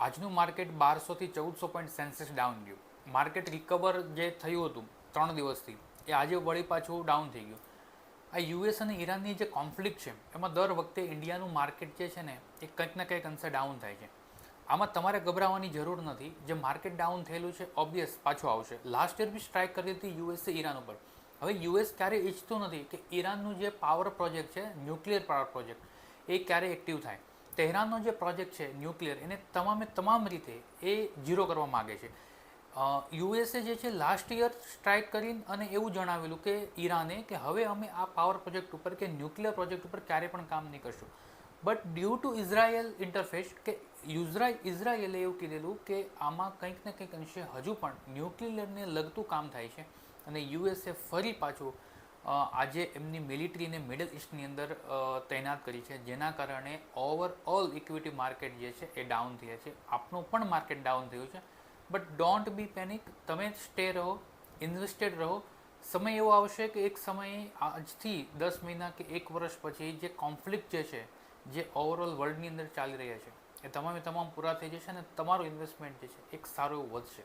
આજનું market 1200થી 1400 point Sensex down ગયું. Market recover જે થયું હતું 3 દિવસથી એ આજે વળી પાછું ડાઉન થઈ ગયું. આ યુએસ અને ઈરાનની જે કોન્ફ્લિક્ટ છે એમાં દર વખતે ઇન્ડિયાનું માર્કેટ જે છે ને એ કંઈક ને કંઈક અંશે ડાઉન થાય છે. આમાં તમારે ગભરાવાની જરૂર નથી. જે માર્કેટ ડાઉન થયેલું છે ઓબ્વિયસ પાછું આવશે. લાસ્ટ યર બી સ્ટ્રાઇક કરી હતી યુએસે ઈરાન ઉપર. હવે યુએસ ક્યારેય ઈચ્છતું નથી કે ઈરાનનું જે પાવર પ્રોજેક્ટ છે, ન્યુક્લિયર પાવર પ્રોજેક્ટ, એ ક્યારે એક્ટિવ થાય. તેહરાનનો જે પ્રોજેક્ટ છે ન્યુક્લિયર, એને તમામ રીતે એ ઝીરો કરવા માગે છે. યુએસે જે છે લાસ્ટ યર સ્ટ્રાઇક કરીને અને એવું જણાવેલું કે ઈરાને કે હવે અમે આ પાવર પ્રોજેક્ટ ઉપર કે ન્યુક્લિયર પ્રોજેક્ટ ઉપર ક્યારે પણ કામ નહીં કરશું. But due to Israel interface કે ઇઝરાયેલે એવું કીધેલું કે આમાં કંઈક ને કંઈક અંશે હજુ પણ ન્યુક્લિયરને લગતું કામ થાય છે અને યુએસે ફરી પાછું આજે એમની મિલિટરીને મિડલ ઇસ્ટની અંદર તૈનાત કરી છે, જેના કારણે ઓવરઓલ ઇક્વિટી માર્કેટ જે છે એ ડાઉન થયા છે. આપનું પણ માર્કેટ ડાઉન થયું છે. But don't be panic. તમે સ્ટે રહો, ઇન્વેસ્ટેડ રહો. સમય એવો આવશે કે એક સમયે આજથી 10 મહિના કે 1 વર્ષ પછી જે કોન્ફ્લિક્ટ જે છે, જે ઓવરઓલ વર્લ્ડની અંદર ચાલી રહ્યા છે, એ તમામ પૂરા થઈ જશે અને તમારું ઇન્વેસ્ટમેન્ટ જે છે એક સારું એવું વધશે.